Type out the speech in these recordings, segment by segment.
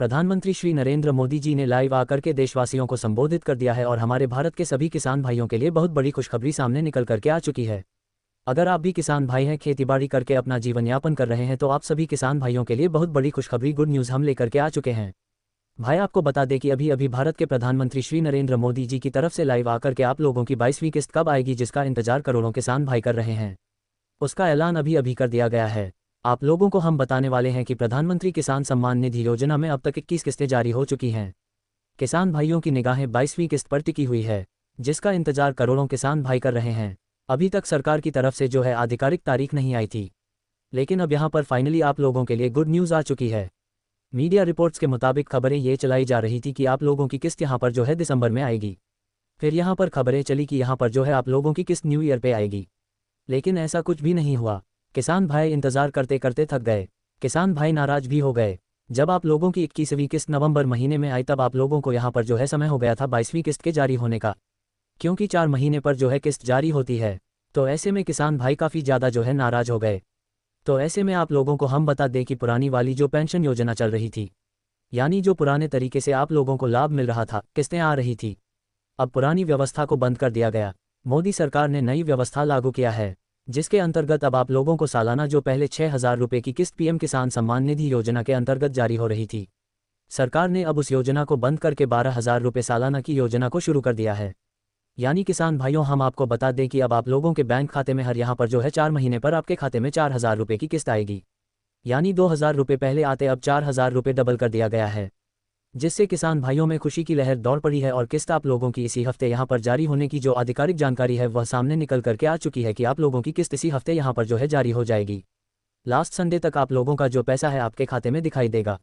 प्रधानमंत्री श्री नरेंद्र मोदी जी ने लाइव आकर के देशवासियों को संबोधित कर दिया है और हमारे भारत के सभी किसान भाइयों के लिए बहुत बड़ी खुशखबरी सामने निकल करके आ चुकी है। अगर आप भी किसान भाई हैं, खेतीबाड़ी करके अपना जीवन यापन कर रहे हैं, तो आप सभी किसान भाइयों के लिए बहुत बड़ी खुशखबरी, गुड न्यूज़ हम लेकर के आ चुके हैं। भाई आपको बता दें कि अभी अभी भारत के प्रधानमंत्री श्री नरेंद्र मोदी जी की तरफ से लाइव आकर के आप लोगों की 22वीं किस्त कब आएगी, जिसका इंतजार करोड़ों किसान भाई कर रहे हैं, उसका ऐलान अभी अभी कर दिया गया है। आप लोगों को हम बताने वाले हैं कि प्रधानमंत्री किसान सम्मान निधि योजना में अब तक 21 किस्तें जारी हो चुकी हैं। किसान भाइयों की निगाहें 22वीं किस्त पर टिकी हुई है, जिसका इंतजार करोड़ों किसान भाई कर रहे हैं। अभी तक सरकार की तरफ से जो है आधिकारिक तारीख नहीं आई थी, लेकिन अब यहाँ पर फाइनली आप लोगों के लिए गुड न्यूज़ आ चुकी है। मीडिया रिपोर्ट्स के मुताबिक खबरें ये चलाई जा रही थी कि आप लोगों की किस्त यहाँ पर जो है दिसंबर में आएगी। फिर यहाँ पर खबरें चली कि यहाँ पर जो है आप लोगों की किस्त न्यू ईयर पे आएगी, लेकिन ऐसा कुछ भी नहीं हुआ। किसान भाई इंतजार करते करते थक गए, किसान भाई नाराज भी हो गए। जब आप लोगों की 21वीं किस्त नवंबर महीने में आई, तब आप लोगों को यहाँ पर जो है समय हो गया था 22वीं किस्त के जारी होने का, क्योंकि 4 महीने पर जो है किस्त जारी होती है। तो ऐसे में किसान भाई काफ़ी ज़्यादा जो है नाराज हो गए। तो ऐसे में आप लोगों को हम बता दें कि पुरानी वाली जो पेंशन योजना चल रही थी, यानी जो पुराने तरीके से आप लोगों को लाभ मिल रहा था, किस्तें आ रही थी, अब पुरानी व्यवस्था को बंद कर दिया गया। मोदी सरकार ने नई व्यवस्था लागू किया है, जिसके अंतर्गत अब आप लोगों को सालाना जो पहले 6,000 रुपये की किस्त पीएम किसान सम्मान निधि योजना के अंतर्गत जारी हो रही थी, सरकार ने अब उस योजना को बंद करके 12,000 रुपये सालाना की योजना को शुरू कर दिया है। यानी किसान भाइयों, हम आपको बता दें कि अब आप लोगों के बैंक खाते में हर यहाँ पर जो है 4 महीने पर आपके खाते में 4,000 रुपये की किस्त आएगी। यानी 2,000 रुपये पहले आते, अब 4,000 रुपये डबल कर दिया गया है, जिससे किसान भाइयों में खुशी की लहर दौड़ पड़ी है। और किस्त आप लोगों की इसी हफ्ते यहाँ पर जारी होने की जो आधिकारिक जानकारी है वह सामने निकल करके आ चुकी है कि आप लोगों की किस्त इसी हफ्ते यहाँ पर जो है जारी हो जाएगी। लास्ट संडे तक आप लोगों का जो पैसा है आपके खाते में दिखाई देगा।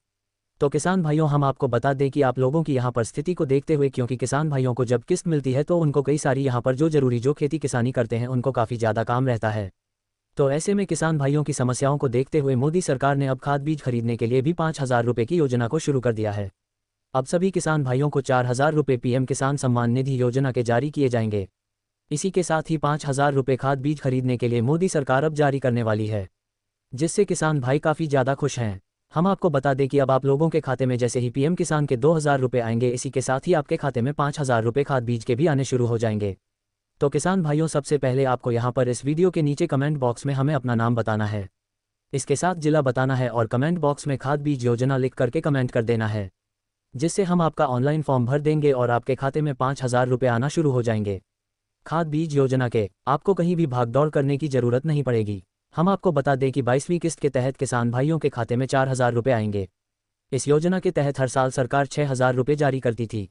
तो किसान भाइयों, हम आपको बता दें कि आप लोगों की यहाँ पर स्थिति को देखते हुए, क्योंकि किसान भाइयों को जब किस्त मिलती है तो उनको कई सारी यहाँ पर जो जरूरी जो खेती किसानी करते हैं उनको काफ़ी ज़्यादा काम रहता है। तो ऐसे में किसान भाइयों की समस्याओं को देखते हुए मोदी सरकार ने अब खाद बीज खरीदने के लिए भी 5,000 रुपये की योजना को शुरू कर दिया है। अब सभी किसान भाइयों को 4,000 रुपये पीएम किसान सम्मान निधि योजना के जारी किए जाएंगे। इसी के साथ ही 5,000 रुपये खाद बीज खरीदने के लिए मोदी सरकार अब जारी करने वाली है, जिससे किसान भाई काफ़ी ज़्यादा खुश हैं। हम आपको बता दें कि अब आप लोगों के खाते में जैसे ही पीएम किसान के 2,000 रुपये आएंगे, इसी के साथ ही आपके खाते में 5,000 रुपये खाद बीज के भी आने शुरू हो जाएंगे। तो किसान भाइयों, सबसे पहले आपको यहाँ पर इस वीडियो के नीचे कमेंट बॉक्स में हमें अपना नाम बताना है, इसके साथ जिला बताना है और कमेंट बॉक्स में खाद बीज योजना लिख करके कमेंट कर देना है, जिससे हम आपका ऑनलाइन फॉर्म भर देंगे और आपके खाते में 5,000 रुपये आना शुरू हो जाएंगे। खाद बीज योजना के आपको कहीं भी भागदौड़ करने की ज़रूरत नहीं पड़ेगी। हम आपको बता दें कि 22वीं किस्त के तहत किसान भाइयों के खाते में 4,000 रुपये आएंगे। इस योजना के तहत हर साल सरकार 6,000 रुपये जारी करती थी,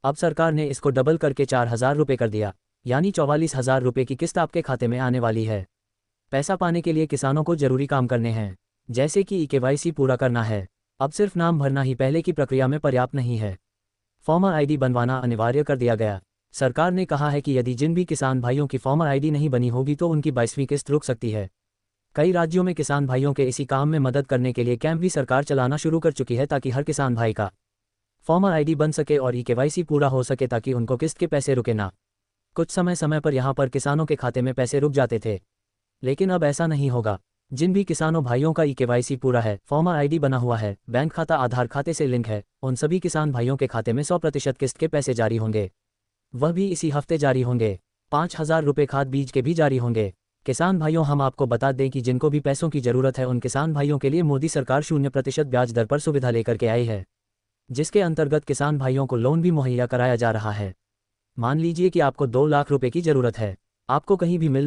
अब सरकार ने इसको डबल करके 4,000 रुपये कर दिया, यानी 44,000 रुपये की किस्त आपके खाते में आने वाली है। पैसा पाने के लिए किसानों को जरूरी काम करने हैं, जैसे कि KYC पूरा करना है। अब सिर्फ नाम भरना ही पहले की प्रक्रिया में पर्याप्त नहीं है, फॉर्मर ID बनवाना अनिवार्य कर दिया गया। सरकार ने कहा है कि यदि जिन भी किसान भाइयों की फॉर्मर ID नहीं बनी होगी तो उनकी 22वीं किस्त रुक सकती है। कई राज्यों में किसान भाइयों के इसी काम में मदद करने के लिए कैंप भी सरकार चलाना शुरू कर चुकी है, ताकि हर किसान भाई का फॉर्मर ID बन सके और KYC पूरा हो सके, ताकि उनको किस्त के पैसे रुके ना। कुछ समय पर यहाँ पर किसानों के खाते में पैसे रुक जाते थे, लेकिन अब ऐसा नहीं होगा। जिन भी किसानों भाइयों का KYC पूरा है, फॉर्मर ID बना हुआ है, बैंक खाता आधार खाते से लिंक है, उन सभी किसान भाइयों के खाते में 100% किस्त के पैसे जारी होंगे, वह भी इसी हफ्ते जारी होंगे। 5,000 रुपये खाद बीज के भी जारी होंगे। किसान भाइयों, हम आपको बता दें कि जिनको भी पैसों की ज़रूरत है, उन किसान भाइयों के लिए मोदी सरकार 0% ब्याज दर पर सुविधा लेकर के आई है, जिसके अंतर्गत किसान भाइयों को लोन भी मुहैया कराया जा रहा है। मान लीजिए कि आपको 2 लाख रुपए की ज़रूरत है, आपको कहीं भी मिल